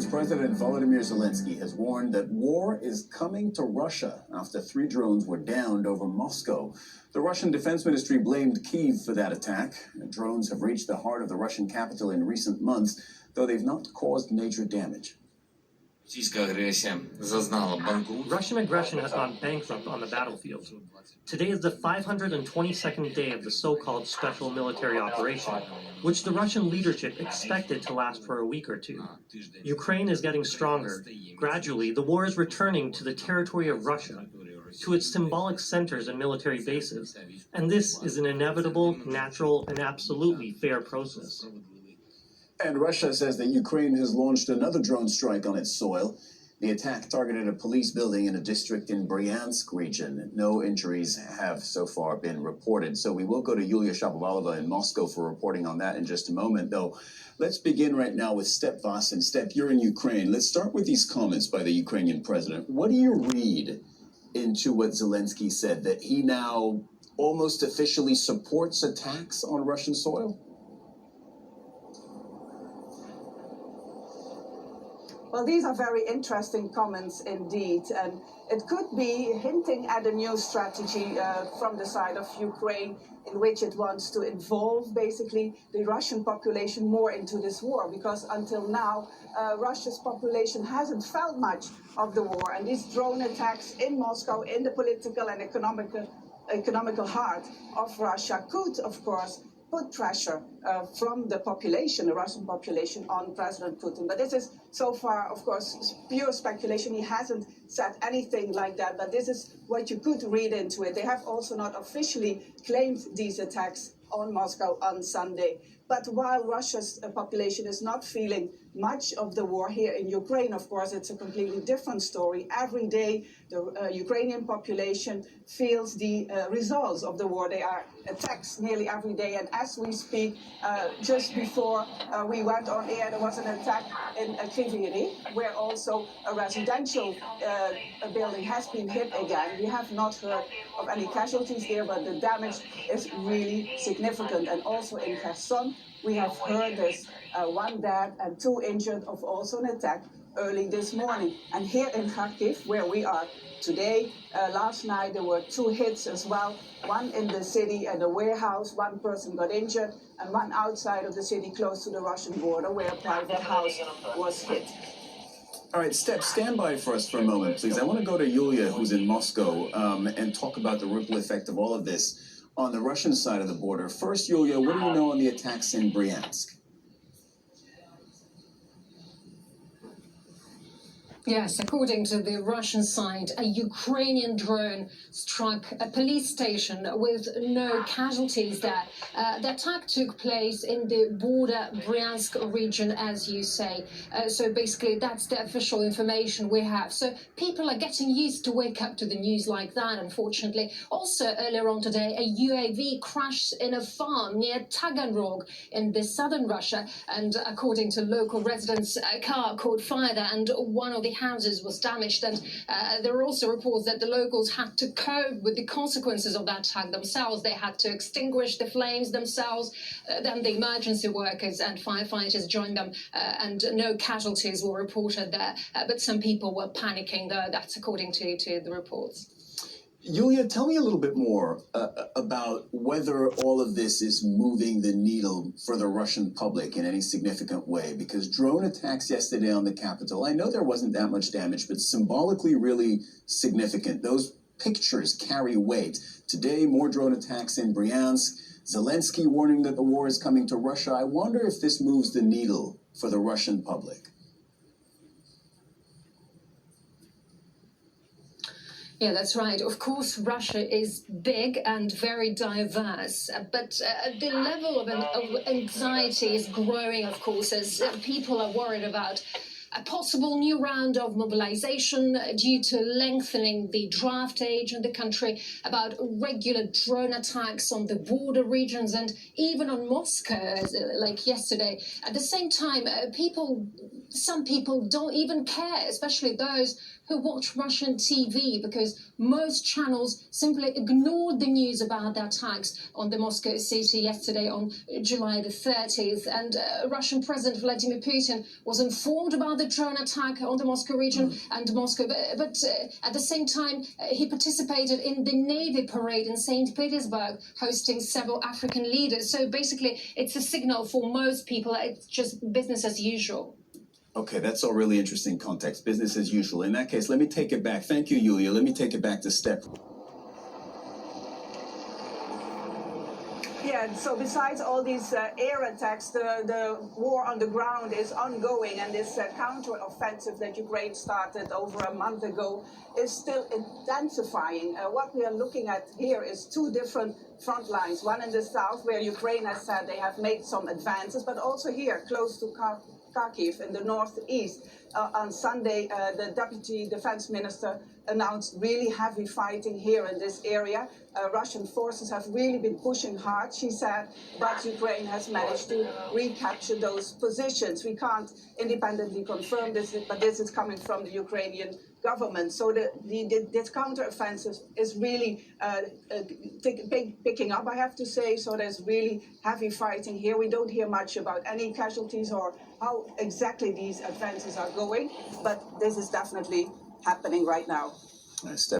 President Volodymyr Zelenskyy has warned that war is coming to Russia after 3 drones were downed over Moscow. The Russian Defense Ministry blamed Kyiv for that attack. Drones have reached the heart of the Russian capital in recent months, though they've not caused major damage. Russian aggression has gone bankrupt on the battlefield. Today is the 522nd day of the so-called special military operation, which the Russian leadership expected to last for a week or two. Ukraine is getting stronger. Gradually, the war is returning to the territory of Russia, to its symbolic centers and military bases, and this is an inevitable, natural, and absolutely fair process. And Russia says that Ukraine has launched another drone strike on its soil. The attack targeted a police building in a district in Bryansk region. No injuries have so far been reported. So we will go to Yulia Shapovalova in Moscow for reporting on that in just a moment, though. Let's begin right now with Step Vasin. Step, you're in Ukraine. Let's start with these comments by the Ukrainian president. What do you read into what Zelenskyy said, that he now almost officially supports attacks on Russian soil? Well, these are very interesting comments indeed, and it could be hinting at a new strategy from the side of Ukraine, in which it wants to involve basically the Russian population more into this war, because until now Russia's population hasn't felt much of the war, and these drone attacks in Moscow, in the political and economical heart of Russia, could of course put pressure from the population, the Russian population, on President Putin. But this is so far, of course, pure speculation. He hasn't said anything like that, but this is what you could read into it. They have also not officially claimed these attacks on Moscow on Sunday. But while Russia's population is not feeling much of the war here in Ukraine, of course, it's a completely different story. Every day, the Ukrainian population feels the results of the war. There are attacks nearly every day. And as we speak, just before we went on air, there was an attack in Kryvyi, where also a residential building has been hit again. We have not heard of any casualties there, but the damage is really significant. And also in Kherson, we have heard there's 1 dead and 2 injured of also an attack early this morning. And here in Kharkiv, where we are today, last night there were 2 hits as well. 1 in the city at a warehouse, 1 person got injured, and 1 outside of the city close to the Russian border where a private house was hit. All right, Step, stand by for us for a moment, please. I want to go to Yulia, who's in Moscow, and talk about the ripple effect of all of this on the Russian side of the border. First, Yulia, what do you know on the attacks in Bryansk? Yes, according to the Russian side, a Ukrainian drone struck a police station with no casualties there. The attack took place in the border Bryansk region, as you say. So basically, that's the official information we have. So people are getting used to wake up to the news like that, unfortunately. Also, earlier on today, a UAV crashed in a farm near Taganrog in the southern Russia. And according to local residents, a car caught fire there, and one of the houses was damaged. And there are also reports that the locals had to cope with the consequences of that attack themselves. They had to extinguish the flames themselves. Then the emergency workers and firefighters joined them, and no casualties were reported there. But some people were panicking, though. That's according to the reports. Yulia, tell me a little bit more about whether all of this is moving the needle for the Russian public in any significant way, because drone attacks yesterday on the capital, I know there wasn't that much damage, but symbolically really significant. Those pictures carry weight. Today, more drone attacks in Bryansk, Zelenskyy warning that the war is coming to Russia. I wonder if this moves the needle for the Russian public. Yeah, that's right. Of course, Russia is big and very diverse, but the level of anxiety is growing, of course, as people are worried about a possible new round of mobilization due to lengthening the draft age in the country, about regular drone attacks on the border regions and even on Moscow, like yesterday. At the same time, some people don't even care, especially those who watch Russian TV because most channels simply ignored the news about the attacks on the Moscow city yesterday on July the 30th. And Russian President Vladimir Putin was informed about the drone attack on the Moscow region and Moscow, but at the same time, he participated in the Navy parade in St. Petersburg, hosting several African leaders. So basically, it's a signal for most people. It's just business as usual. Okay, that's all really interesting context. Business as usual. In that case, let me take it back. Thank you, Yulia. Let me take it back to step. Yeah, so besides all these air attacks, the war on the ground is ongoing, and this counter-offensive that Ukraine started over a month ago is still intensifying. What we are looking at here is two different front lines, one in the south where Ukraine has said they have made some advances, but also here close to Kharkiv in the northeast. On Sunday, the Deputy Defense Minister announced really heavy fighting here in this area. Russian forces have really been pushing hard, she said, but Ukraine has managed to recapture those positions. We can't independently confirm this, but this is coming from the Ukrainian government. So this counteroffensive is really picking up, I have to say. So there's really heavy fighting here. We don't hear much about any casualties or how exactly these advances are going, but this is definitely happening right now. Nice step.